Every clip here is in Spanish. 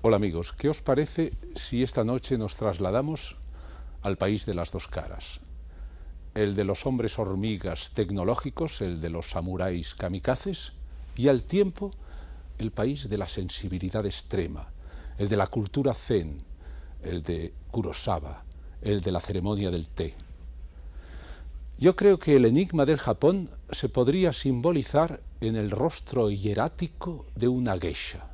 Hola amigos, ¿qué os parece si esta noche nos trasladamos al país de las dos caras? El de los hombres hormigas tecnológicos, el de los samuráis kamikazes, y al tiempo el país de la sensibilidad extrema, el de la cultura zen, el de Kurosawa, el de la ceremonia del té. Yo creo que el enigma del Japón se podría simbolizar en el rostro hierático de una geisha.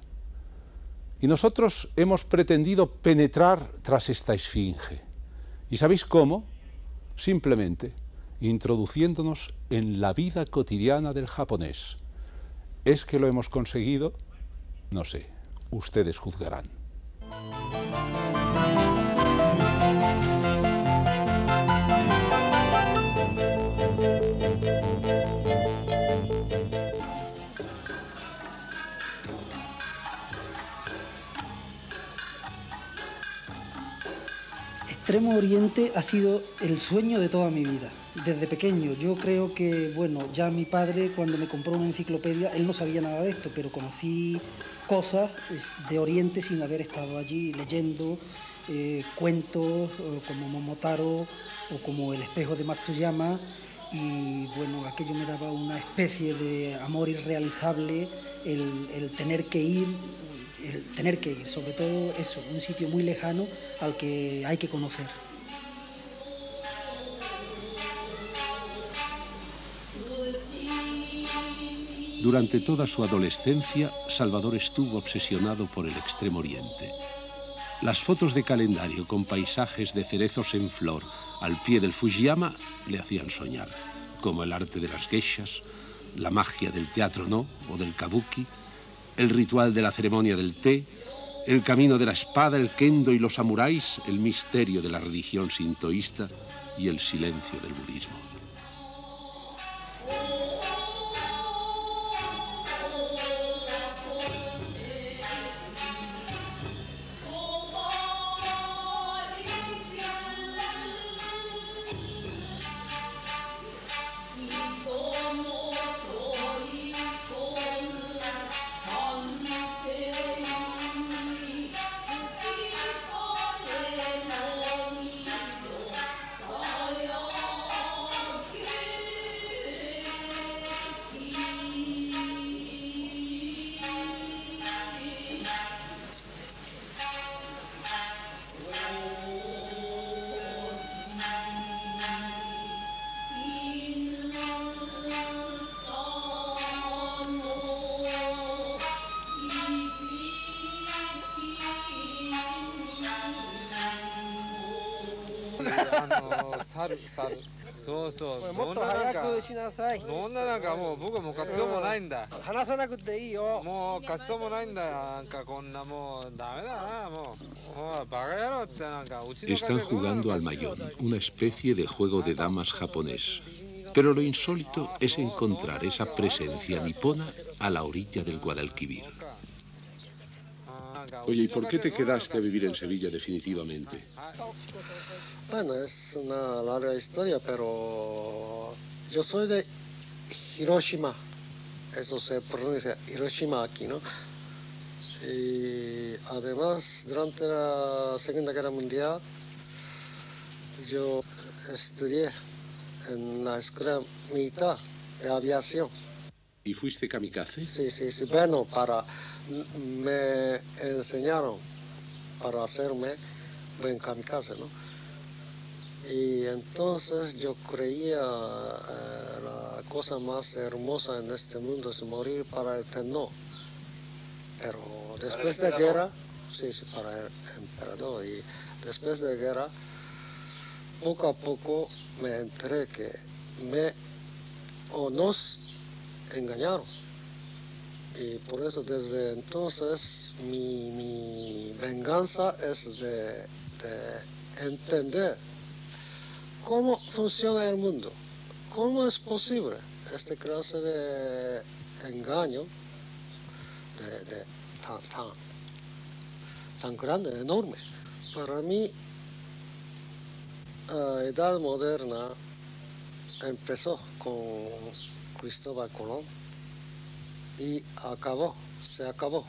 Y nosotros hemos pretendido penetrar tras esta esfinge. ¿Y sabéis cómo? Simplemente introduciéndonos en la vida cotidiana del japonés. ¿Es que lo hemos conseguido? No sé, ustedes juzgarán. Extremo Oriente ha sido el sueño de toda mi vida, desde pequeño. Yo creo que, bueno, ya mi padre cuando me compró una enciclopedia, él no sabía nada de esto, pero conocí cosas de Oriente sin haber estado allí leyendo cuentos como Momotaro o como El espejo de Matsuyama, y bueno, aquello me daba una especie de amor irrealizable, el tener que ir, sobre todo eso, un sitio muy lejano al que hay que conocer. Durante toda su adolescencia, Salvador estuvo obsesionado por el Extremo Oriente. Las fotos de calendario con paisajes de cerezos en flor al pie del Fujiyama le hacían soñar, como el arte de las geishas, la magia del teatro no o del kabuki, el ritual de la ceremonia del té, el camino de la espada, el kendo y los samuráis, el misterio de la religión sintoísta y el silencio del budismo. Están jugando al mayón, una especie de juego de damas japonés. Pero lo insólito es encontrar esa presencia nipona a la orilla del Guadalquivir. Oye, ¿y por qué te quedaste a vivir en Sevilla definitivamente? Bueno, es una larga historia, pero yo soy de Hiroshima. Eso se pronuncia Hiroshima aquí, ¿no? Y además, durante la Segunda Guerra Mundial, yo estudié en la escuela militar de aviación. ¿Y fuiste kamikaze? Sí. Bueno, me enseñaron para hacerme buen kamikaze, ¿no? Y entonces yo creía la cosa más hermosa en este mundo es morir para el eterno. Pero después de la guerra, sí, para el emperador, y después de la guerra, poco a poco me enteré que nos engañaron. Y por eso desde entonces mi venganza es de entender cómo funciona el mundo, cómo es posible esta clase de engaño tan grande, enorme. Para mí, la edad moderna empezó con Cristóbal Colón y se acabó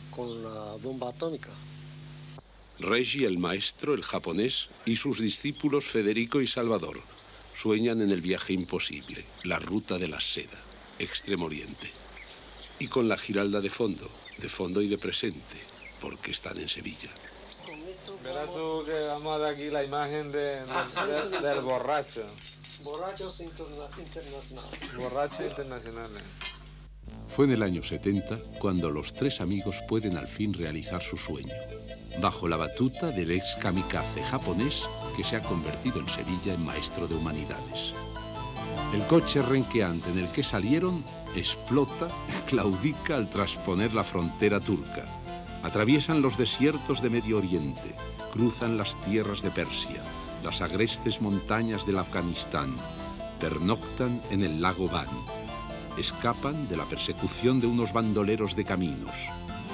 con la bomba atómica. Reggie, el maestro, el japonés, y sus discípulos Federico y Salvador sueñan en el viaje imposible, la ruta de la seda, Extremo Oriente. Y con la Giralda de fondo y de presente, porque están en Sevilla. Verás tú que vamos a dar aquí la imagen del borracho. Borrachos internacionales. Borrachos internacionales. Fue en el año 70 cuando los tres amigos pueden al fin realizar su sueño, bajo la batuta del ex kamikaze japonés que se ha convertido en Sevilla en maestro de humanidades. El coche renqueante en el que salieron explota y claudica al trasponer la frontera turca. Atraviesan los desiertos de Medio Oriente, cruzan las tierras de Persia, las agrestes montañas del Afganistán, pernoctan en el lago Van, escapan de la persecución de unos bandoleros de caminos,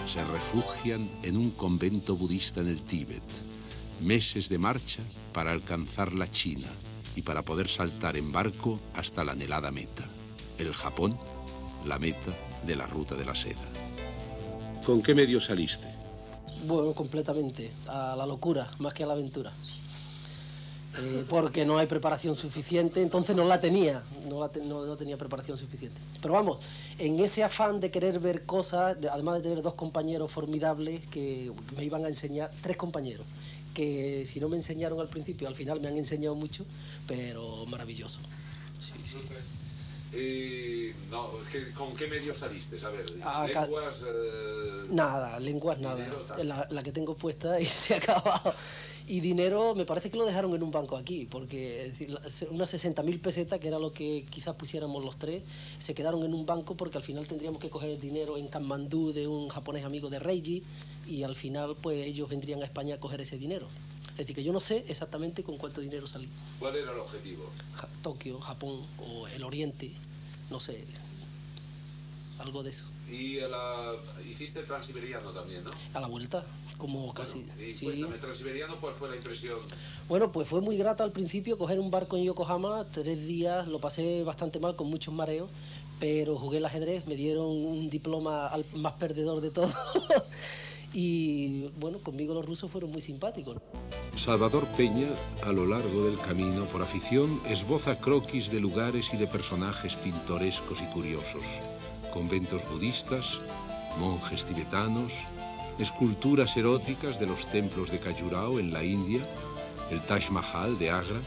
se refugian en un convento budista en el Tíbet, meses de marcha para alcanzar la China y para poder saltar en barco hasta la anhelada meta, el Japón, la meta de la ruta de la seda. ¿Con qué medio saliste? Bueno, completamente, a la locura, más que a la aventura. Porque no hay preparación suficiente, entonces no la tenía, no tenía preparación suficiente. Pero vamos, en ese afán de querer ver cosas, además de tener dos compañeros formidables que me iban a enseñar, tres compañeros, que si no me enseñaron al principio, al final me han enseñado mucho, pero maravilloso. Sí. No, ¿con qué medio saliste? A ver, lenguas... Lenguas nada. La que tengo puesta y se ha acabado. Y dinero, me parece que lo dejaron en un banco aquí, porque unas 60.000 pesetas, que era lo que quizás pusiéramos los tres, se quedaron en un banco porque al final tendríamos que coger el dinero en Kanmandú de un japonés amigo de Reiji, y al final pues ellos vendrían a España a coger ese dinero. Es decir, que yo no sé exactamente con cuánto dinero salí. ¿Cuál era el objetivo? Tokio, Japón o el Oriente, no sé, algo de eso. Y hiciste transiberiano también, ¿no? A la vuelta, como casi. Y sí. Cuéntame, transiberiano, ¿cuál fue la impresión? Bueno, pues fue muy grata al principio coger un barco en Yokohama, 3 días, lo pasé bastante mal, con muchos mareos, pero jugué el ajedrez, me dieron un diploma al más perdedor de todos. Y bueno, conmigo los rusos fueron muy simpáticos. Salvador Peña, a lo largo del camino, por afición, esboza croquis de lugares y de personajes pintorescos y curiosos. Conventos budistas, monjes tibetanos, esculturas eróticas de los templos de Khajuraho en la India, el Taj Mahal de Agra.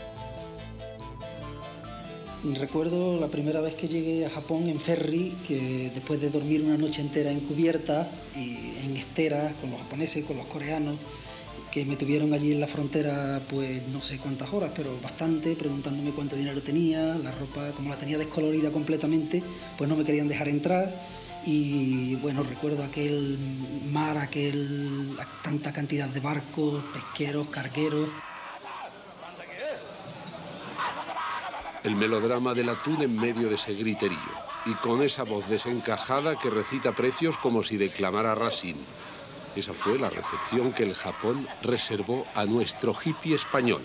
Recuerdo la primera vez que llegué a Japón en ferry, que después de dormir una noche entera en cubierta y en esteras con los japoneses, con los coreanos, que me tuvieron allí en la frontera pues no sé cuántas horas, pero bastante, preguntándome cuánto dinero tenía, la ropa, como la tenía descolorida completamente, pues no me querían dejar entrar. Y bueno, recuerdo aquel mar, tanta cantidad de barcos, pesqueros, cargueros. El melodrama del atún en medio de ese griterío, y con esa voz desencajada que recita precios como si declamara Racine. Esa fue la recepción que el Japón reservó a nuestro hippie español.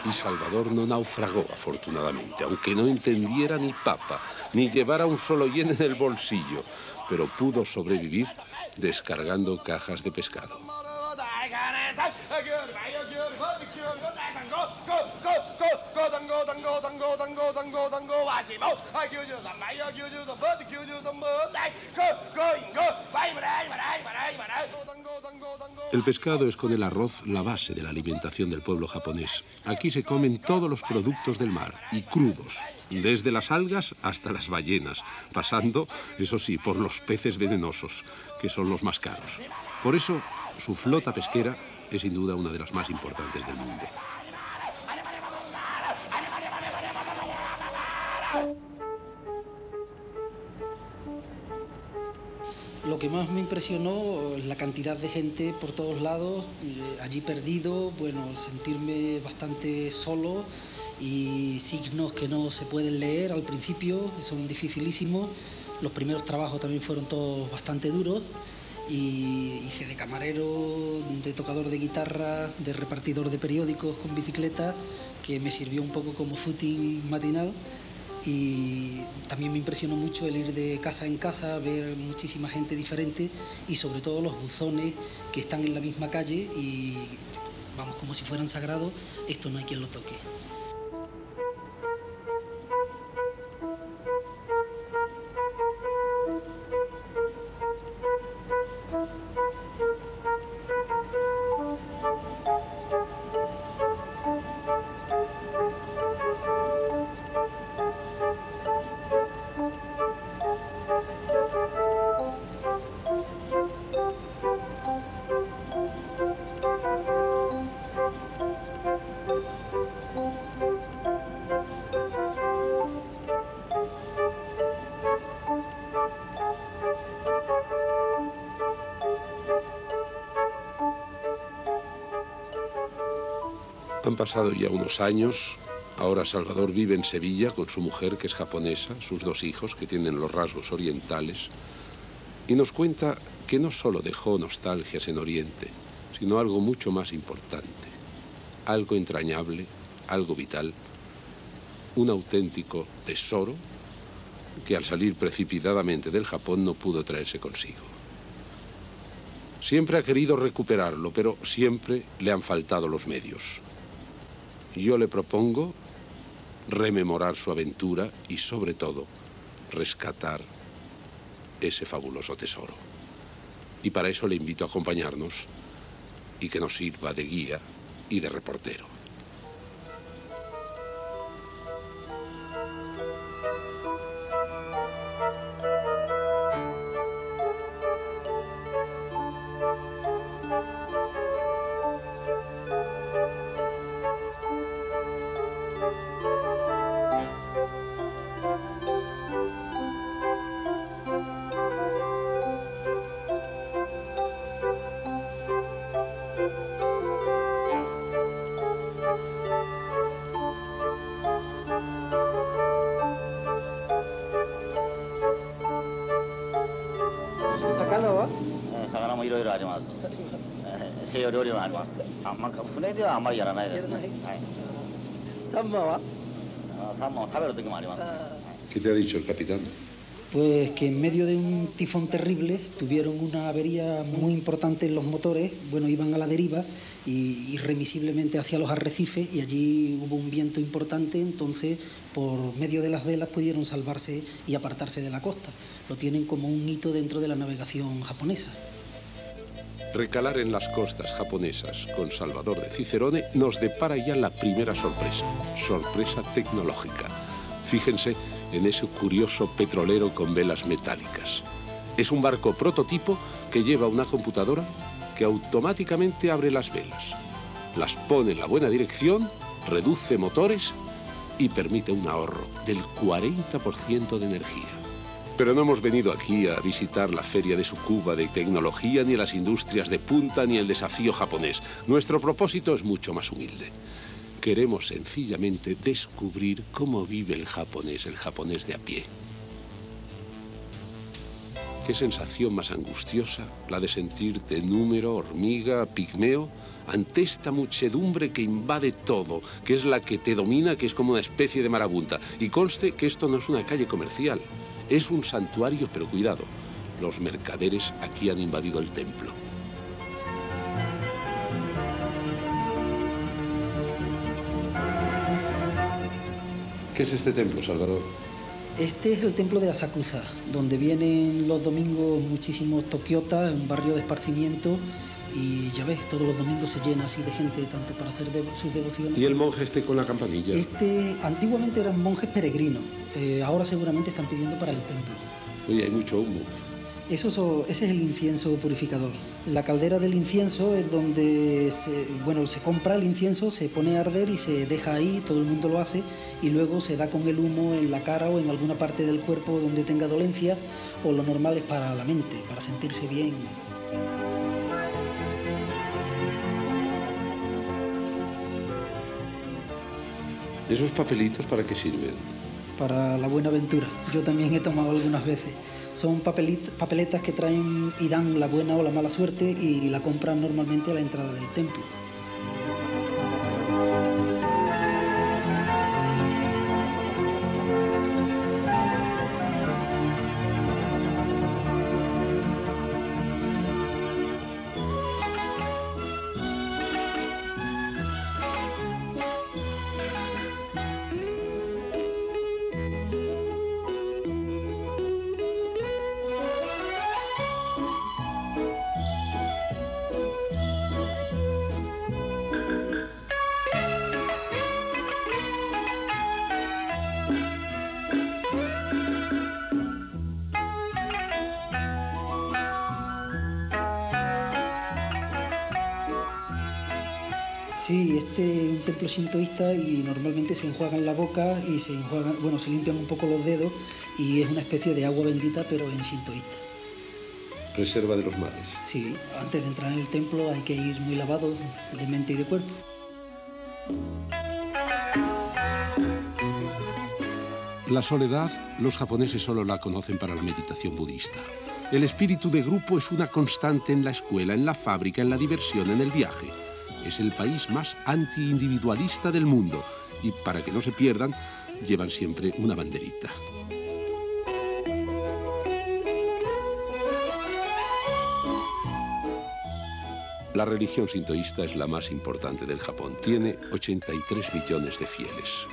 Y Salvador no naufragó, afortunadamente, aunque no entendiera ni papa, ni llevara un solo yen en el bolsillo, pero pudo sobrevivir descargando cajas de pescado. El pescado es con el arroz la base de la alimentación del pueblo japonés. Aquí se comen todos los productos del mar, y crudos, desde las algas hasta las ballenas, pasando, eso sí, por los peces venenosos, que son los más caros. Por eso, su flota pesquera es sin duda una de las más importantes del mundo. Lo que más me impresionó es la cantidad de gente por todos lados, allí perdido, bueno, sentirme bastante solo y signos que no se pueden leer al principio, que son dificilísimos. Los primeros trabajos también fueron todos bastante duros y hice de camarero, de tocador de guitarra, de repartidor de periódicos con bicicleta, que me sirvió un poco como footing matinal. Y también me impresionó mucho el ir de casa en casa, ver muchísima gente diferente y sobre todo los buzones que están en la misma calle y vamos, como si fueran sagrados, esto no hay quien lo toque. Han pasado ya unos años. Ahora Salvador vive en Sevilla con su mujer, que es japonesa, sus 2 hijos, que tienen los rasgos orientales, y nos cuenta que no solo dejó nostalgias en Oriente, sino algo mucho más importante, algo entrañable, algo vital, un auténtico tesoro que al salir precipitadamente del Japón no pudo traerse consigo. Siempre ha querido recuperarlo, pero siempre le han faltado los medios. Yo le propongo rememorar su aventura y, sobre todo, rescatar ese fabuloso tesoro. Y para eso le invito a acompañarnos y que nos sirva de guía y de reportero. ¿Qué te ha dicho el capitán? Pues que en medio de un tifón terrible tuvieron una avería muy importante en los motores, bueno, iban a la deriva y irremisiblemente hacia los arrecifes y allí hubo un viento importante, entonces por medio de las velas pudieron salvarse y apartarse de la costa. Lo tienen como un hito dentro de la navegación japonesa. Recalar en las costas japonesas con Salvador de Cicerone nos depara ya la primera sorpresa, sorpresa tecnológica. Fíjense en ese curioso petrolero con velas metálicas. Es un barco prototipo que lleva una computadora que automáticamente abre las velas, las pone en la buena dirección, reduce motores y permite un ahorro del 40% de energía. Pero no hemos venido aquí a visitar la feria de Tsukuba de tecnología, ni las industrias de punta, ni el desafío japonés. Nuestro propósito es mucho más humilde. Queremos sencillamente descubrir cómo vive el japonés de a pie. Qué sensación más angustiosa la de sentirte número, hormiga, pigmeo, ante esta muchedumbre que invade todo, que es la que te domina, que es como una especie de marabunta. Y conste que esto no es una calle comercial, es un santuario, pero cuidado, los mercaderes aquí han invadido el templo. ¿Qué es este templo, Salvador? Este es el templo de Asakusa, donde vienen los domingos muchísimos tokiotas, un barrio de esparcimiento, y ya ves, todos los domingos se llena así de gente, tanto para hacer sus devociones. ¿Y el monje este con la campanilla? Antiguamente eran monjes peregrinos, ahora seguramente están pidiendo para el templo. Oye, hay mucho humo. Ese es el incienso purificador. La caldera del incienso es donde se compra el incienso, se pone a arder y se deja ahí, todo el mundo lo hace, y luego se da con el humo en la cara o en alguna parte del cuerpo donde tenga dolencia, o lo normal es para la mente, para sentirse bien. ¿Esos papelitos para qué sirven? Para la buena aventura. Yo también he tomado algunas veces. Son papeletas que traen y dan la buena o la mala suerte y la compran normalmente a la entrada del templo. Sí, este es un templo shintoísta y normalmente se enjuagan la boca y se limpian un poco los dedos y es una especie de agua bendita pero en shintoísta. Reserva de los males. Sí, antes de entrar en el templo hay que ir muy lavado de mente y de cuerpo. La soledad, los japoneses solo la conocen para la meditación budista. El espíritu de grupo es una constante en la escuela, en la fábrica, en la diversión, en el viaje. Es el país más anti-individualista del mundo y para que no se pierdan, llevan siempre una banderita. La religión sintoísta es la más importante del Japón. Tiene 83 millones de fieles.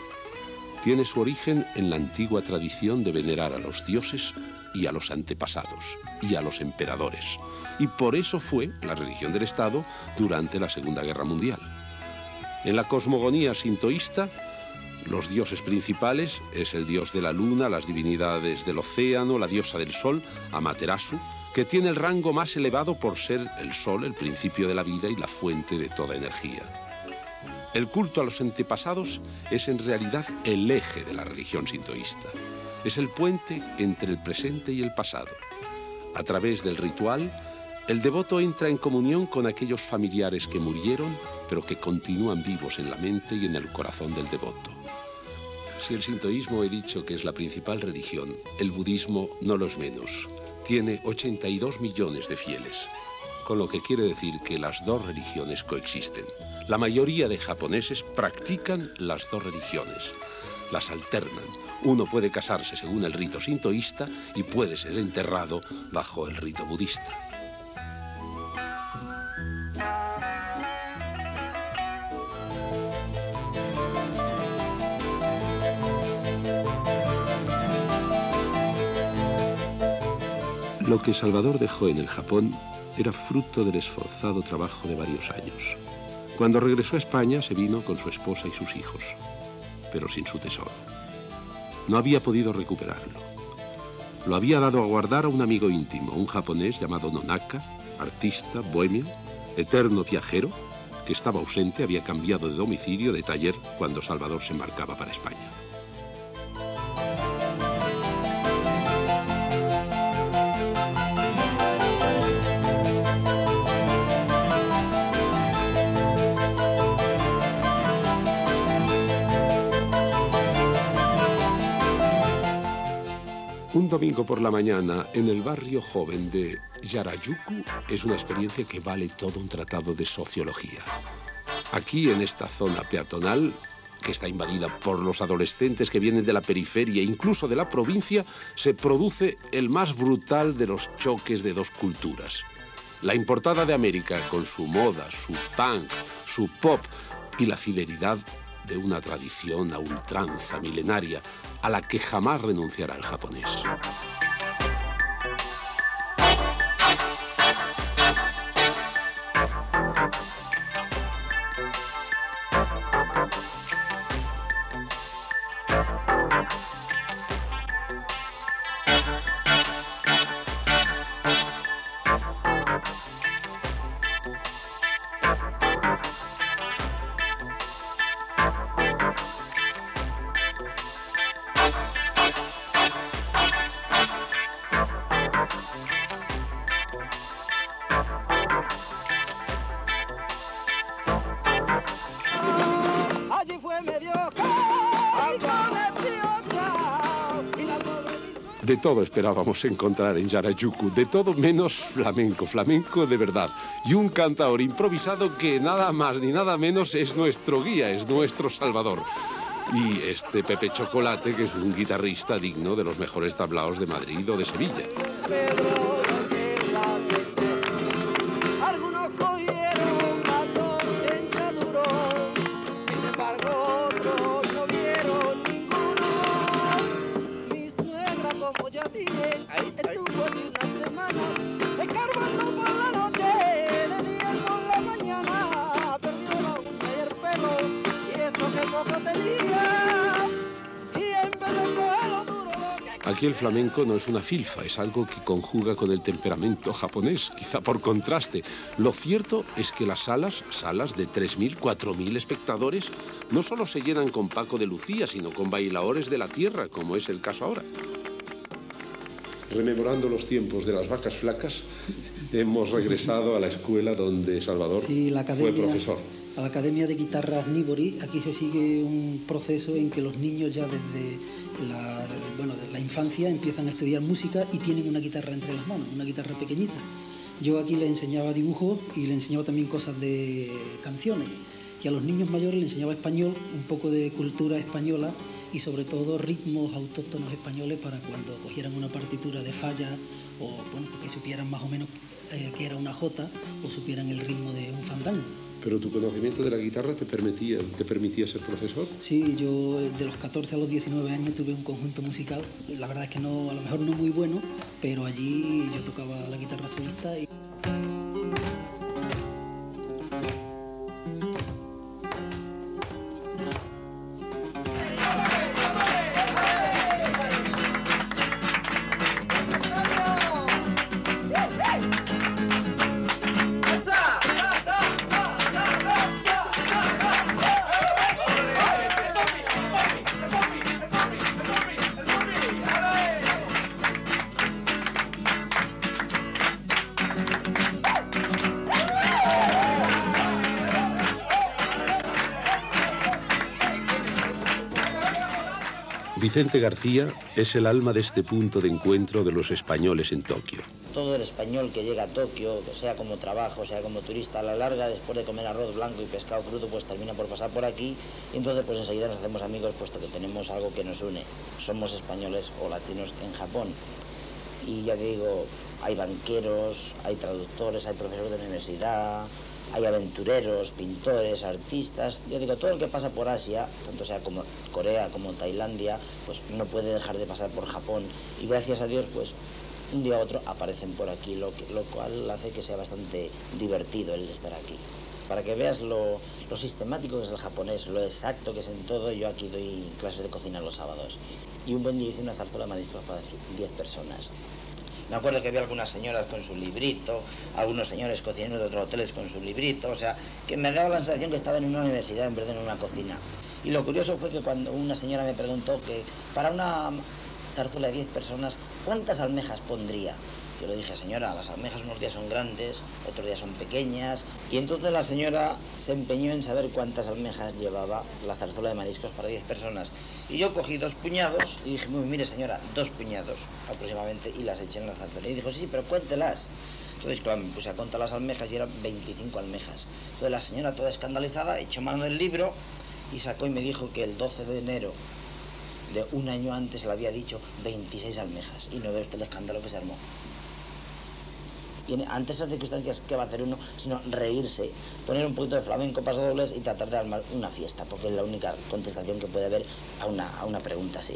Tiene su origen en la antigua tradición de venerar a los dioses y a los antepasados y a los emperadores. Y por eso fue la religión del Estado durante la Segunda Guerra Mundial. En la cosmogonía sintoísta, los dioses principales es el dios de la luna, las divinidades del océano, la diosa del sol, Amaterasu, que tiene el rango más elevado por ser el sol, el principio de la vida y la fuente de toda energía. El culto a los antepasados es en realidad el eje de la religión sintoísta. Es el puente entre el presente y el pasado. A través del ritual, el devoto entra en comunión con aquellos familiares que murieron, pero que continúan vivos en la mente y en el corazón del devoto. Si el sintoísmo he dicho que es la principal religión, el budismo no lo es menos. Tiene 82 millones de fieles, con lo que quiere decir que las dos religiones coexisten. La mayoría de japoneses practican las dos religiones, las alternan. Uno puede casarse según el rito sintoísta y puede ser enterrado bajo el rito budista. Lo que Salvador dejó en el Japón era fruto del esforzado trabajo de varios años. Cuando regresó a España se vino con su esposa y sus hijos, pero sin su tesoro. No había podido recuperarlo. Lo había dado a guardar a un amigo íntimo, un japonés llamado Nonaka, artista, bohemio, eterno viajero, que estaba ausente, había cambiado de domicilio, de taller, cuando Salvador se embarcaba para España. Un domingo por la mañana en el barrio joven de Harajuku es una experiencia que vale todo un tratado de sociología. Aquí, en esta zona peatonal, que está invadida por los adolescentes que vienen de la periferia e incluso de la provincia, se produce el más brutal de los choques de dos culturas. La importada de América, con su moda, su punk, su pop y la fidelidad de una tradición a ultranza milenaria a la que jamás renunciará el japonés. De todo esperábamos encontrar en Harajuku, de todo menos flamenco, flamenco de verdad. Y un cantaor improvisado que nada más ni nada menos es nuestro guía, es nuestro salvador. Y este Pepe Chocolate, que es un guitarrista digno de los mejores tablaos de Madrid o de Sevilla. Aquí el flamenco no es una filfa, es algo que conjuga con el temperamento japonés, quizá por contraste. Lo cierto es que las salas de 3.000, 4.000 espectadores, no solo se llenan con Paco de Lucía, sino con bailaores de la tierra, como es el caso ahora. Rememorando los tiempos de las vacas flacas, hemos regresado a la escuela donde Salvador fue profesor. A la Academia de Guitarras Nibori. Aquí se sigue un proceso en que los niños ya desde la infancia empiezan a estudiar música y tienen una guitarra entre las manos, una guitarra pequeñita. Yo aquí les enseñaba dibujos y les enseñaba también cosas de canciones. Y a los niños mayores les enseñaba español, un poco de cultura española y sobre todo ritmos autóctonos españoles para cuando cogieran una partitura de falla o bueno, que supieran más o menos que era una jota o supieran el ritmo de un fandango. ¿Pero tu conocimiento de la guitarra te permitía ser profesor? Sí, yo de los 14 a los 19 años tuve un conjunto musical. La verdad es que no, a lo mejor no muy bueno, pero allí yo tocaba la guitarra solista. Vicente García es el alma de este punto de encuentro de los españoles en Tokio. Todo el español que llega a Tokio, sea como trabajo, sea como turista, a la larga, después de comer arroz blanco y pescado crudo, pues termina por pasar por aquí y entonces pues enseguida nos hacemos amigos puesto que tenemos algo que nos une. Somos españoles o latinos en Japón. Y ya que digo, hay banqueros, hay traductores, hay profesores de universidad, hay aventureros, pintores, artistas. Yo digo, todo el que pasa por Asia, tanto sea como Corea como Tailandia, pues no puede dejar de pasar por Japón. Y gracias a Dios, pues un día u otro aparecen por aquí, lo cual hace que sea bastante divertido el estar aquí. Para que veas lo sistemático que es el japonés, lo exacto que es en todo, yo aquí doy clases de cocina los sábados. Y un buen día hice una zarzuela de mariscos para 10 personas. Me acuerdo que había algunas señoras con su librito, algunos señores cocineros de otros hoteles con su librito, o sea, que me daba la sensación que estaba en una universidad en vez de en una cocina. Y lo curioso fue que cuando una señora me preguntó que para una zarzuela de 10 personas, ¿cuántas almejas pondría? Yo le dije, señora, las almejas unos días son grandes, otros días son pequeñas. Y entonces la señora se empeñó en saber cuántas almejas llevaba la zarzuela de mariscos para 10 personas. Y yo cogí 2 puñados y dije, mire señora, 2 puñados aproximadamente, y las eché en la sartén. Y dijo, sí, pero cuéntelas. Entonces, claro, me puse a contar las almejas y eran 25 almejas. Entonces la señora, toda escandalizada, echó mano del libro y sacó y me dijo que el 12 de enero de un año antes le había dicho 26 almejas. Y no ve usted el escándalo que se armó. Y ante esas circunstancias, ¿qué va a hacer uno? Sino reírse, poner un poquito de flamenco, pasodobles y tratar de armar una fiesta, porque es la única contestación que puede haber a una pregunta así.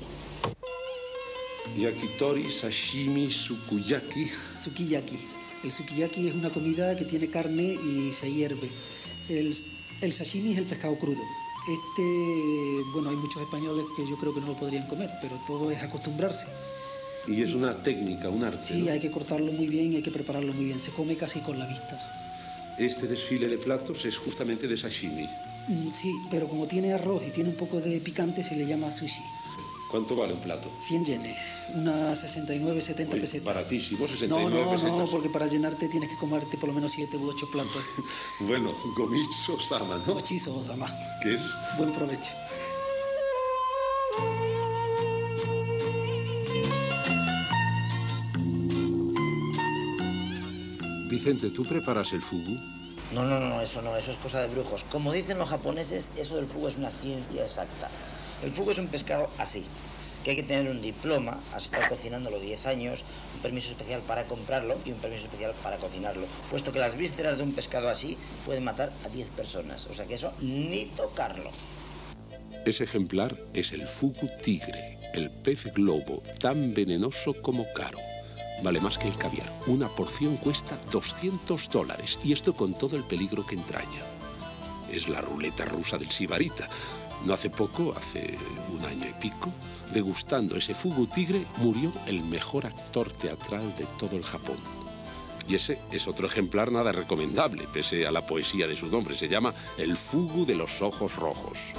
Yakitori, sashimi, sukiyaki. Sukiyaki. El sukiyaki es una comida que tiene carne y se hierve. El sashimi es el pescado crudo. Bueno, hay muchos españoles que yo creo que no lo podrían comer, pero todo es acostumbrarse. Y es una técnica, un arte. Sí, ¿no? Hay que cortarlo muy bien y hay que prepararlo muy bien. Se come casi con la vista. Este desfile de platos es justamente de sashimi. Sí, pero como tiene arroz y tiene un poco de picante, se le llama sushi. ¿Cuánto vale un plato? 100 yenes, unas 69, 70 pesetas. Baratísimo, 69 pesetas. No, porque para llenarte tienes que comerte por lo menos 7 u 8 platos. Bueno, gomizo-sama, ¿no? Gochizo-sama. ¿Qué es? Buen provecho. Vicente, ¿tú preparas el fugu? No, eso es cosa de brujos. Como dicen los japoneses, eso del fugu es una ciencia exacta. El fugu es un pescado así, que hay que tener un diploma, has estado cocinándolo 10 años, un permiso especial para comprarlo y un permiso especial para cocinarlo, puesto que las vísceras de un pescado así pueden matar a 10 personas, o sea que eso ni tocarlo. Ese ejemplar es el fugu tigre, el pez globo, tan venenoso como caro. Vale más que el caviar. Una porción cuesta $200, y esto con todo el peligro que entraña. Es la ruleta rusa del sibarita. No hace poco, hace un año y pico, degustando ese fugu tigre, murió el mejor actor teatral de todo el Japón. Y ese es otro ejemplar nada recomendable, pese a la poesía de su nombre. Se llama el fugu de los ojos rojos.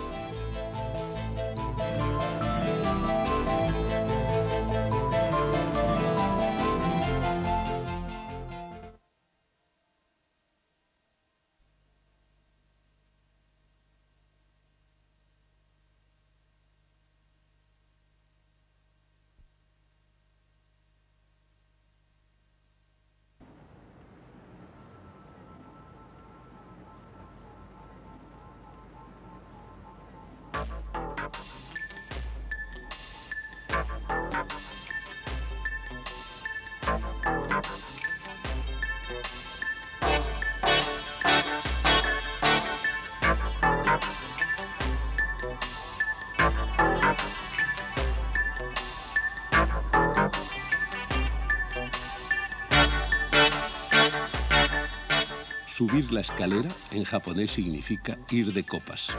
Subir la escalera en japonés significa ir de copas.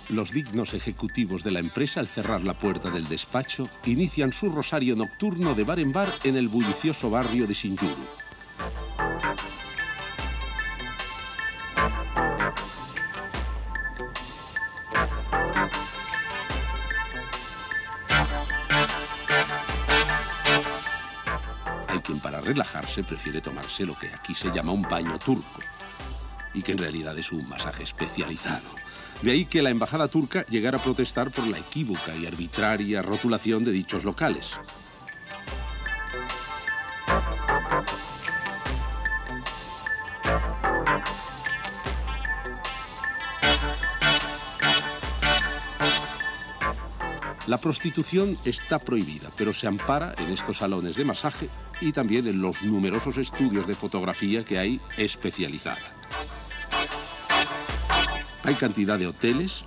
Los dignos ejecutivos de la empresa, al cerrar la puerta del despacho, inician su rosario nocturno de bar en bar en el bullicioso barrio de Shinjuku. Hay quien para relajarse prefiere tomarse lo que aquí se llama un baño turco, y que en realidad es un masaje especializado. De ahí que la embajada turca llegara a protestar por la equívoca y arbitraria rotulación de dichos locales. La prostitución está prohibida, pero se ampara en estos salones de masaje y también en los numerosos estudios de fotografía que hay especializada. Hay cantidad de hoteles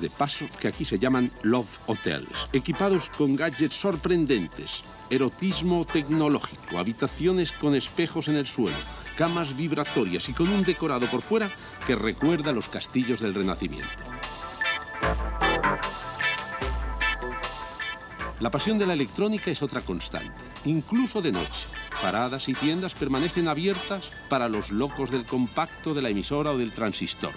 de paso, que aquí se llaman Love Hotels, equipados con gadgets sorprendentes, erotismo tecnológico, habitaciones con espejos en el suelo, camas vibratorias y con un decorado por fuera que recuerda los castillos del Renacimiento. La pasión de la electrónica es otra constante, incluso de noche. Paradas y tiendas permanecen abiertas para los locos del compacto, de la emisora o del transistor.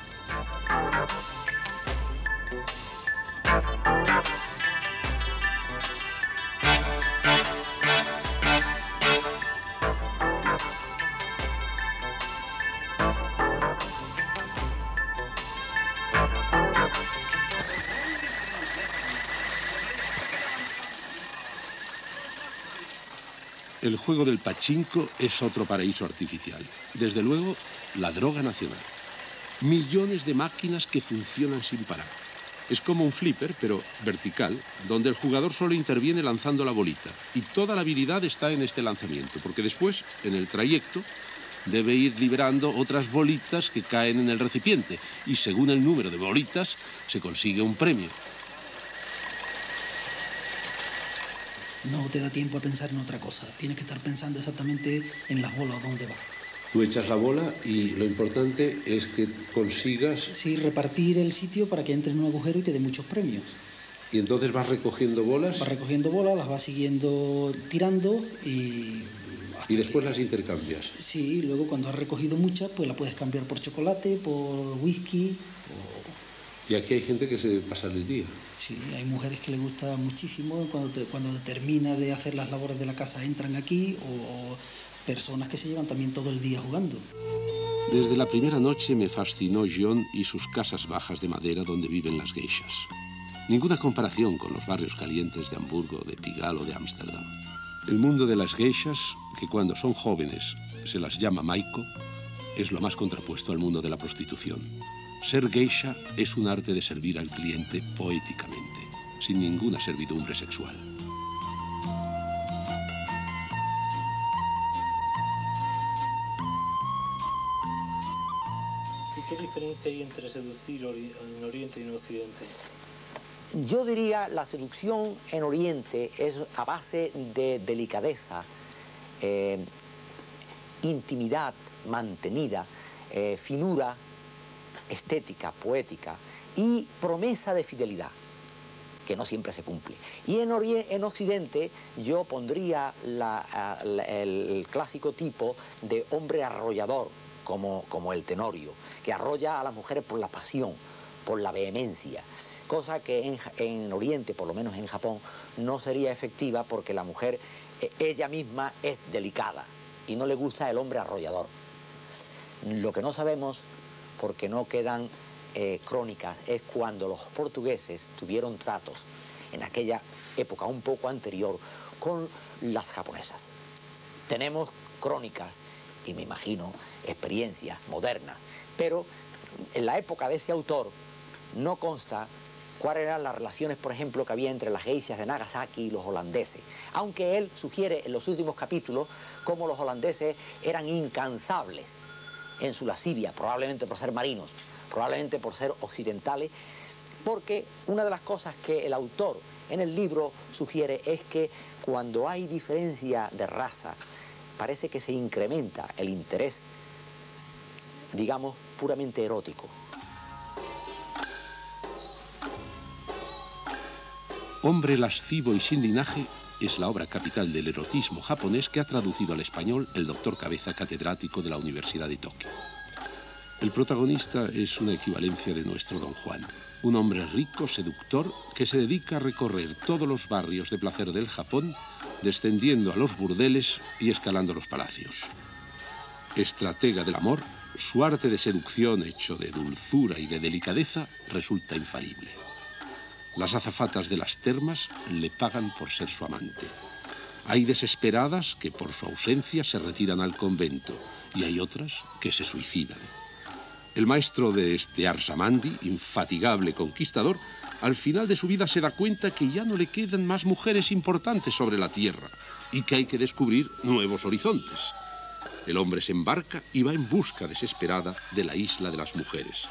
El juego del pachinko es otro paraíso artificial. Desde luego, la droga nacional. Millones de máquinas que funcionan sin parar. Es como un flipper, pero vertical, donde el jugador solo interviene lanzando la bolita. Y toda la habilidad está en este lanzamiento, porque después, en el trayecto, debe ir liberando otras bolitas que caen en el recipiente. Y según el número de bolitas, se consigue un premio. No te da tiempo a pensar en otra cosa. Tienes que estar pensando exactamente en las bolas, dónde va. Tú echas la bola y lo importante es que consigas... Sí, repartir el sitio para que entre en un agujero y te dé muchos premios. Y entonces vas recogiendo bolas... Vas recogiendo bolas, las vas siguiendo tirando y después las intercambias. Sí, luego cuando has recogido muchas, pues las puedes cambiar por chocolate, por whisky Y aquí hay gente que se pasa el día. Sí, hay mujeres que les gusta muchísimo, cuando termina de hacer las labores de la casa entran aquí, o personas que se llevan también todo el día jugando. Desde la primera noche me fascinó John y sus casas bajas de madera donde viven las geishas. Ninguna comparación con los barrios calientes de Hamburgo, de Pigalle o de Ámsterdam. El mundo de las geishas, que cuando son jóvenes se las llama maiko, es lo más contrapuesto al mundo de la prostitución. Ser geisha es un arte de servir al cliente poéticamente, sin ninguna servidumbre sexual. ¿Y qué diferencia hay entre seducir en Oriente y en Occidente? Yo diría la seducción en Oriente es a base de delicadeza, intimidad mantenida, finura estética, poética y promesa de fidelidad, que no siempre se cumple. Y en Occidente yo pondría el clásico tipo de hombre arrollador, como el Tenorio, que arrolla a las mujeres por la pasión, por la vehemencia, cosa que en Oriente, por lo menos en Japón, no sería efectiva porque la mujer, ella misma, es delicada y no le gusta el hombre arrollador. Lo que no sabemos, porque no quedan crónicas, es cuando los portugueses tuvieron tratos en aquella época un poco anterior con las japonesas. Tenemos crónicas y me imagino experiencias modernas, pero en la época de ese autor no consta cuáles eran las relaciones, por ejemplo, que había entre las geishas de Nagasaki y los holandeses, aunque él sugiere en los últimos capítulos cómo los holandeses eran incansables en su lascivia, probablemente por ser marinos, probablemente por ser occidentales, porque una de las cosas que el autor en el libro sugiere es que cuando hay diferencia de raza, parece que se incrementa el interés, digamos, puramente erótico. Hombre lascivo y sin linaje es la obra capital del erotismo japonés que ha traducido al español el doctor Cabeza, catedrático de la Universidad de Tokio. El protagonista es una equivalencia de nuestro Don Juan, un hombre rico, seductor, que se dedica a recorrer todos los barrios de placer del Japón, descendiendo a los burdeles y escalando los palacios. Estratega del amor, su arte de seducción hecho de dulzura y de delicadeza resulta infalible. Las azafatas de las termas le pagan por ser su amante. Hay desesperadas que por su ausencia se retiran al convento y hay otras que se suicidan. El maestro de este Arsamandi, infatigable conquistador, al final de su vida se da cuenta que ya no le quedan más mujeres importantes sobre la tierra y que hay que descubrir nuevos horizontes. El hombre se embarca y va en busca desesperada de la isla de las mujeres.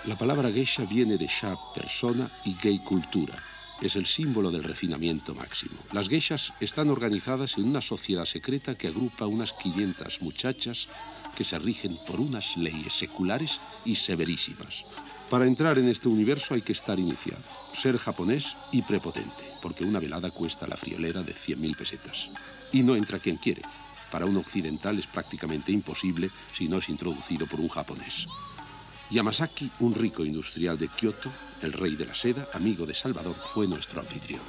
La palabra geisha viene de sha, persona, y gei, cultura. Es el símbolo del refinamiento máximo. Las geishas están organizadas en una sociedad secreta que agrupa unas 500 muchachas que se rigen por unas leyes seculares y severísimas. Para entrar en este universo hay que estar iniciado, ser japonés y prepotente, porque una velada cuesta la friolera de 100.000 pesetas. Y no entra quien quiere. Para un occidental es prácticamente imposible si no es introducido por un japonés. Yamasaki, un rico industrial de Kioto, el rey de la seda, amigo de Salvador, fue nuestro anfitrión.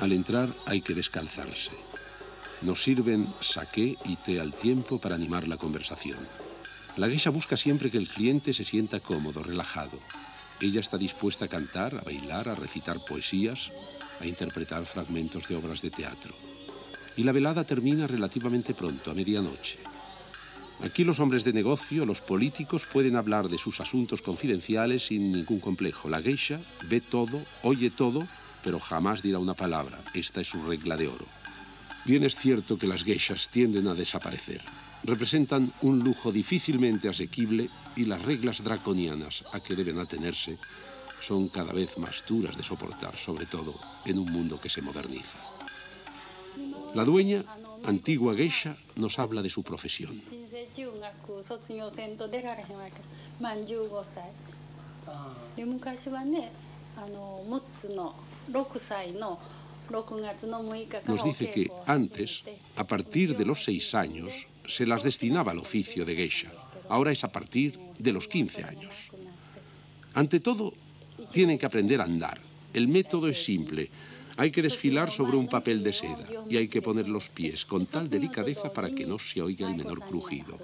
Al entrar hay que descalzarse. Nos sirven saké y té al tiempo para animar la conversación. La geisha busca siempre que el cliente se sienta cómodo, relajado. Ella está dispuesta a cantar, a bailar, a recitar poesías, a interpretar fragmentos de obras de teatro. Y la velada termina relativamente pronto, a medianoche. Aquí los hombres de negocio, los políticos, pueden hablar de sus asuntos confidenciales sin ningún complejo. La geisha ve todo, oye todo, pero jamás dirá una palabra. Esta es su regla de oro. Bien es cierto que las geishas tienden a desaparecer. Representan un lujo difícilmente asequible y las reglas draconianas a que deben atenerse son cada vez más duras de soportar, sobre todo en un mundo que se moderniza. La dueña, antigua geisha, nos habla de su profesión. Nos dice que antes, a partir de los 6 años, se las destinaba al oficio de geisha. Ahora es a partir de los 15 años. Ante todo, tienen que aprender a andar. El método es simple. Hay que desfilar sobre un papel de seda y hay que poner los pies con tal delicadeza para que no se oiga el menor crujido.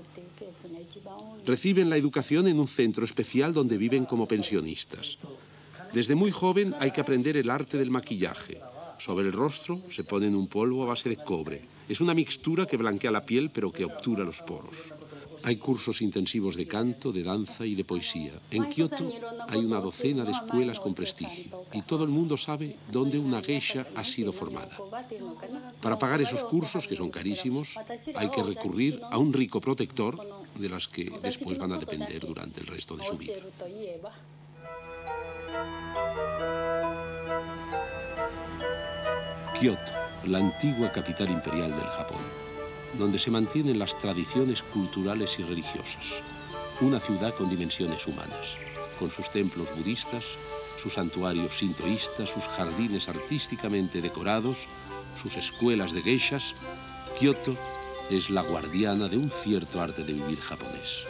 Reciben la educación en un centro especial donde viven como pensionistas. Desde muy joven hay que aprender el arte del maquillaje. Sobre el rostro se ponen un polvo a base de cobre. Es una mixtura que blanquea la piel pero que obtura los poros. Hay cursos intensivos de canto, de danza y de poesía. En Kioto hay una docena de escuelas con prestigio y todo el mundo sabe dónde una geisha ha sido formada. Para pagar esos cursos, que son carísimos, hay que recurrir a un rico protector de las que después van a depender durante el resto de su vida. Kioto, la antigua capital imperial del Japón, donde se mantienen las tradiciones culturales y religiosas. Una ciudad con dimensiones humanas, con sus templos budistas, sus santuarios sintoístas, sus jardines artísticamente decorados, sus escuelas de geishas. Kioto es la guardiana de un cierto arte de vivir japonés.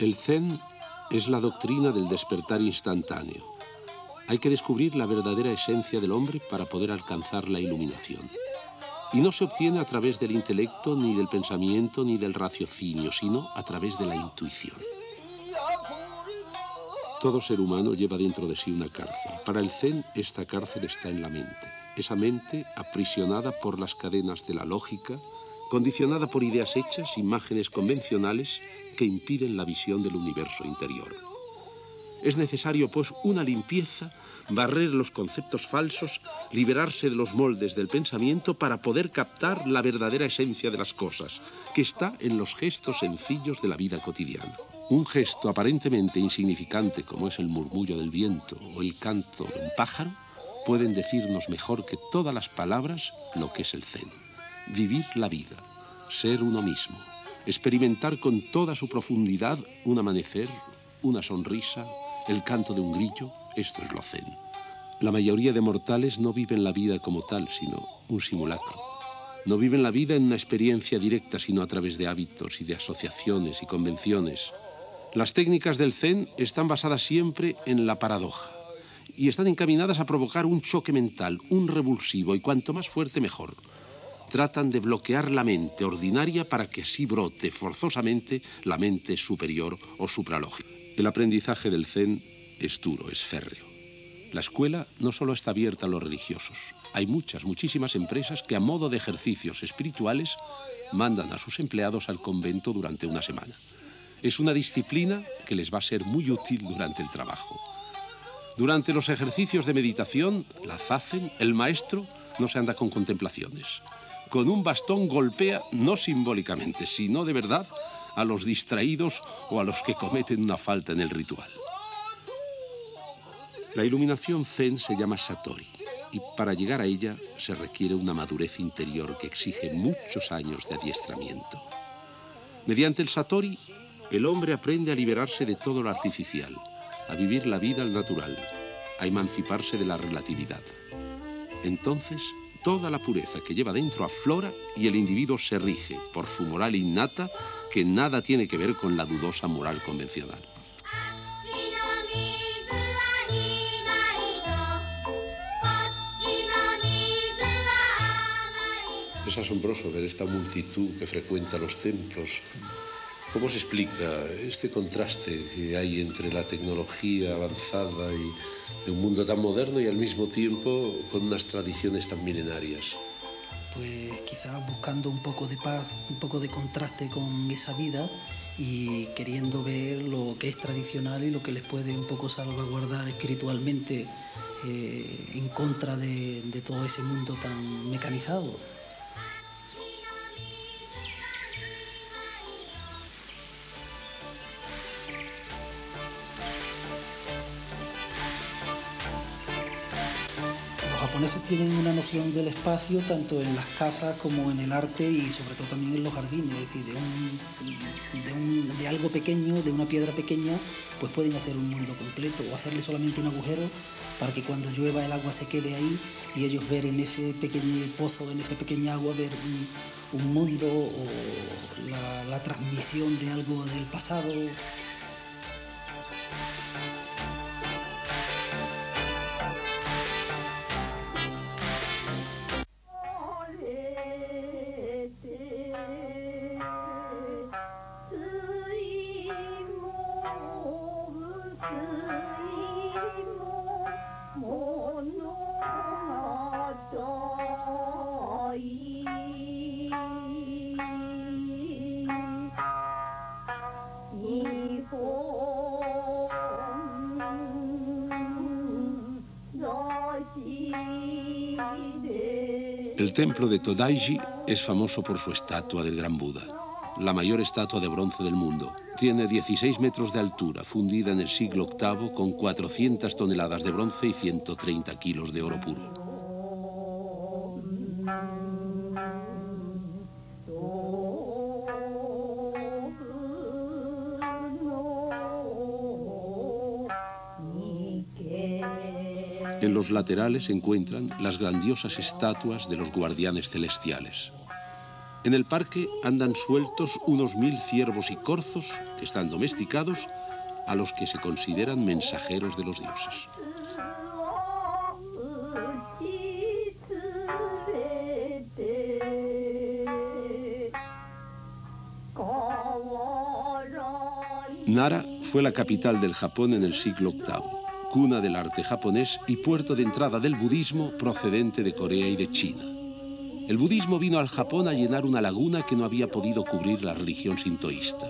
El Zen es la doctrina del despertar instantáneo. Hay que descubrir la verdadera esencia del hombre para poder alcanzar la iluminación. Y no se obtiene a través del intelecto, ni del pensamiento, ni del raciocinio, sino a través de la intuición. Todo ser humano lleva dentro de sí una cárcel. Para el Zen, esta cárcel está en la mente. Esa mente, aprisionada por las cadenas de la lógica, condicionada por ideas hechas, imágenes convencionales que impiden la visión del universo interior. Es necesario, pues, una limpieza, barrer los conceptos falsos, liberarse de los moldes del pensamiento para poder captar la verdadera esencia de las cosas, que está en los gestos sencillos de la vida cotidiana. Un gesto aparentemente insignificante como es el murmullo del viento o el canto de un pájaro pueden decirnos mejor que todas las palabras lo que es el Zen. Vivir la vida, ser uno mismo, experimentar con toda su profundidad un amanecer, una sonrisa, el canto de un grillo, esto es lo zen. La mayoría de mortales no viven la vida como tal, sino un simulacro. No viven la vida en una experiencia directa, sino a través de hábitos y de asociaciones y convenciones. Las técnicas del zen están basadas siempre en la paradoja y están encaminadas a provocar un choque mental, un revulsivo, y cuanto más fuerte mejor. Tratan de bloquear la mente ordinaria para que así brote forzosamente la mente superior o supralógica. El aprendizaje del zen es duro, es férreo. La escuela no solo está abierta a los religiosos. Hay muchísimas empresas que a modo de ejercicios espirituales mandan a sus empleados al convento durante una semana. Es una disciplina que les va a ser muy útil durante el trabajo. Durante los ejercicios de meditación, la zazen, el maestro, no se anda con contemplaciones. Con un bastón golpea, no simbólicamente, sino de verdad, a los distraídos o a los que cometen una falta en el ritual. La iluminación zen se llama satori, y para llegar a ella se requiere una madurez interior que exige muchos años de adiestramiento. Mediante el satori, el hombre aprende a liberarse de todo lo artificial, a vivir la vida al natural, a emanciparse de la relatividad. Entonces, toda la pureza que lleva dentro aflora y el individuo se rige por su moral innata, que nada tiene que ver con la dudosa moral convencional. Es asombroso ver esta multitud que frecuenta los templos. ¿Cómo se explica este contraste que hay entre la tecnología avanzada y de un mundo tan moderno y al mismo tiempo con unas tradiciones tan milenarias? Pues quizás buscando un poco de paz, un poco de contraste con esa vida y queriendo ver lo que es tradicional y lo que les puede un poco salvaguardar espiritualmente en contra de todo ese mundo tan mecanizado. Los japoneses tienen una noción del espacio tanto en las casas como en el arte y sobre todo también en los jardines, es decir, de algo pequeño, de una piedra pequeña, pues pueden hacer un mundo completo o hacerle solamente un agujero para que cuando llueva el agua se quede ahí y ellos ver en ese pequeño pozo, en ese pequeño agua, ver un mundo o la transmisión de algo del pasado. El templo de Todaiji es famoso por su estatua del Gran Buda, la mayor estatua de bronce del mundo. Tiene 16 metros de altura, fundida en el siglo VIII con 400 toneladas de bronce y 130 kilos de oro puro. En los laterales se encuentran las grandiosas estatuas de los guardianes celestiales. En el parque andan sueltos unos 1000 ciervos y corzos que están domesticados, a los que se consideran mensajeros de los dioses. Nara fue la capital del Japón en el siglo VIII. Cuna del arte japonés y puerto de entrada del budismo procedente de Corea y de China. El budismo vino al Japón a llenar una laguna que no había podido cubrir la religión sintoísta.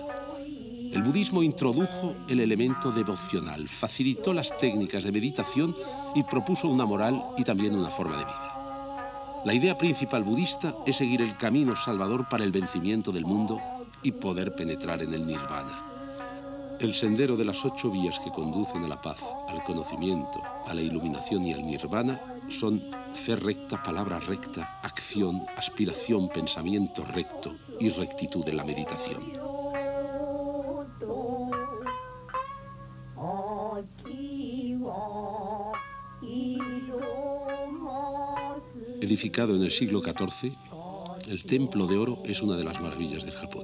El budismo introdujo el elemento devocional, facilitó las técnicas de meditación y propuso una moral y también una forma de vida. La idea principal budista es seguir el camino salvador para el vencimiento del mundo y poder penetrar en el nirvana. El sendero de las 8 vías que conducen a la paz, al conocimiento, a la iluminación y al nirvana son fe recta, palabra recta, acción, aspiración, pensamiento recto y rectitud en la meditación. Edificado en el siglo XIV, el Templo de Oro es una de las maravillas del Japón.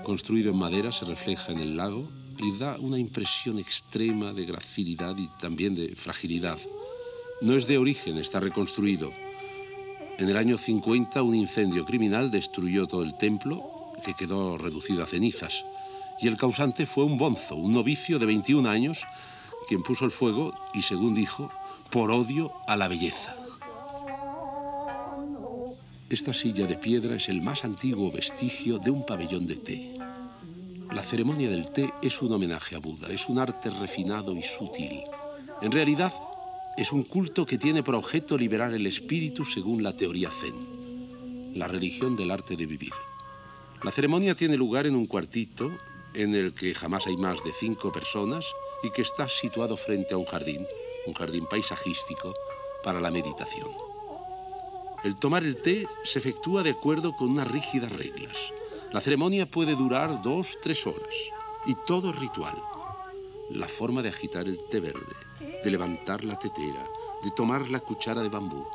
Construido en madera, se refleja en el lago y da una impresión extrema de gracilidad y también de fragilidad. No es de origen, está reconstruido. En el año 50, un incendio criminal destruyó todo el templo, que quedó reducido a cenizas. Y el causante fue un bonzo, un novicio de 21 años, quien puso el fuego y, según dijo, por odio a la belleza. Esta silla de piedra es el más antiguo vestigio de un pabellón de té. La ceremonia del té es un homenaje a Buda, es un arte refinado y sutil. En realidad, es un culto que tiene por objeto liberar el espíritu según la teoría Zen, la religión del arte de vivir. La ceremonia tiene lugar en un cuartito en el que jamás hay más de 5 personas y que está situado frente a un jardín paisajístico para la meditación. El tomar el té se efectúa de acuerdo con unas rígidas reglas. La ceremonia puede durar 2-3 horas y todo es ritual. La forma de agitar el té verde, de levantar la tetera, de tomar la cuchara de bambú.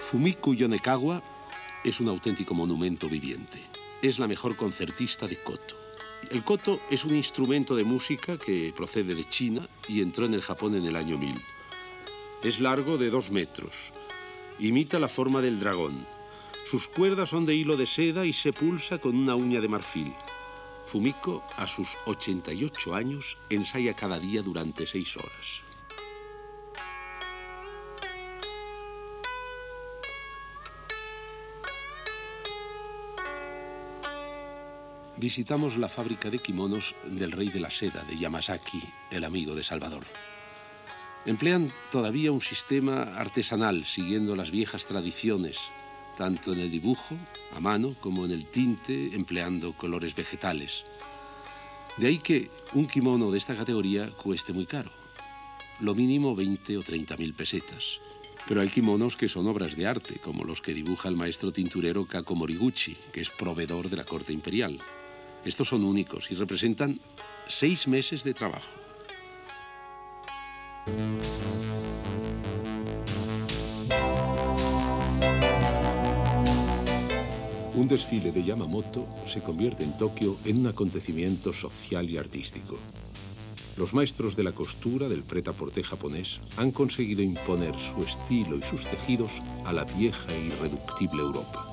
Fumiko Yonekawa es un auténtico monumento viviente. Es la mejor concertista de koto. El koto es un instrumento de música que procede de China y entró en el Japón en el año 1000. Es largo de 2 metros. Imita la forma del dragón. Sus cuerdas son de hilo de seda y se pulsa con una uña de marfil. Fumiko, a sus 88 años, ensaya cada día durante 6 horas. Visitamos la fábrica de kimonos del rey de la seda, de Yamazaki, el amigo de Salvador. Emplean todavía un sistema artesanal, siguiendo las viejas tradiciones, tanto en el dibujo, a mano, como en el tinte, empleando colores vegetales. De ahí que un kimono de esta categoría cueste muy caro, lo mínimo 20 o 30.000 pesetas. Pero hay kimonos que son obras de arte, como los que dibuja el maestro tinturero Kako Moriguchi, que es proveedor de la corte imperial. Estos son únicos y representan 6 meses de trabajo. Un desfile de Yamamoto se convierte en Tokio en un acontecimiento social y artístico. Los maestros de la costura del prêt-à-porter japonés han conseguido imponer su estilo y sus tejidos a la vieja e irreductible Europa.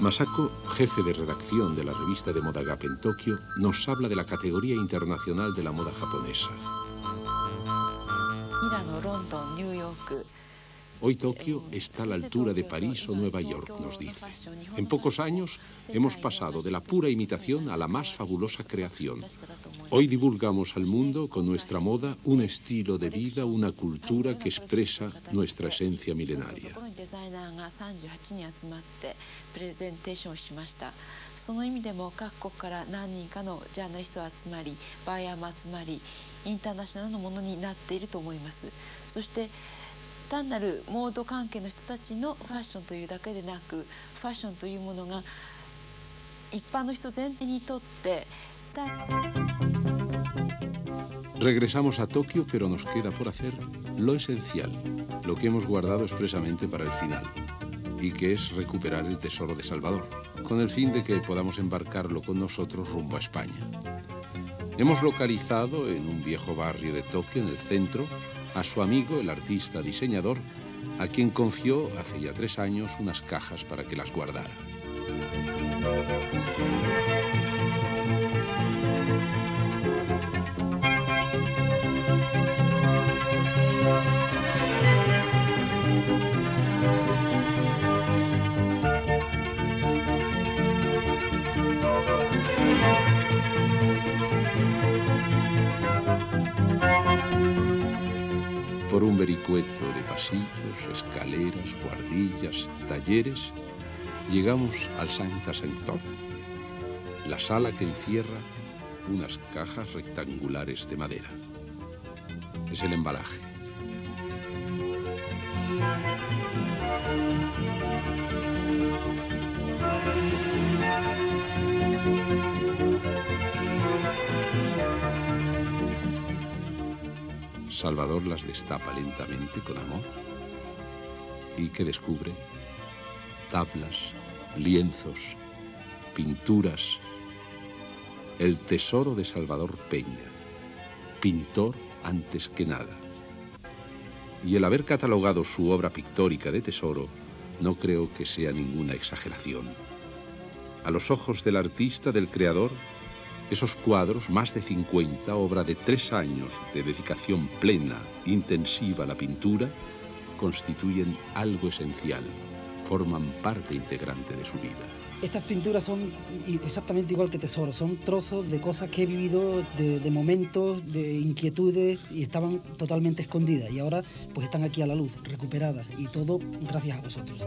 Masako, jefe de redacción de la revista de moda Gap en Tokio, nos habla de la categoría internacional de la moda japonesa. Hoy Tokio está a la altura de París o Nueva York, nos dice. En pocos años hemos pasado de la pura imitación a la más fabulosa creación. Hoy divulgamos al mundo con nuestra moda un estilo de vida, una cultura que expresa nuestra esencia milenaria. その意味でも各国から何人かのジャーナリストが集まり、バイヤーも集まり、インターナショナルのものになっていると思います。そして単なるモード関係の人たちのファッションというだけでなく、ファッションというものが一般の人全体にとって。Regresamos a Tokio, pero nos queda por hacer lo esencial, lo que hemos guardado expresamente para el final, y que es recuperar el tesoro de Salvador, con el fin de que podamos embarcarlo con nosotros rumbo a España. Hemos localizado en un viejo barrio de Tokio, en el centro, a su amigo, el artista diseñador, a quien confió hace ya 3 años unas cajas para que las guardara. Por un vericueto de pasillos, escaleras, guardillas, talleres, llegamos al Sancta Sanctorum, la sala que encierra unas cajas rectangulares de madera. Es el embalaje. Salvador las destapa lentamente con amor y que descubre tablas, lienzos, pinturas, el tesoro de Salvador Peña, pintor antes que nada. Y el haber catalogado su obra pictórica de tesoro no creo que sea ninguna exageración. A los ojos del artista, del creador, esos cuadros, más de 50, obra de 3 años de dedicación plena, intensiva a la pintura, constituyen algo esencial, forman parte integrante de su vida. Estas pinturas son exactamente igual que tesoros, son trozos de cosas que he vivido, de momentos, de inquietudes, y estaban totalmente escondidas, y ahora pues están aquí a la luz, recuperadas, y todo gracias a vosotros.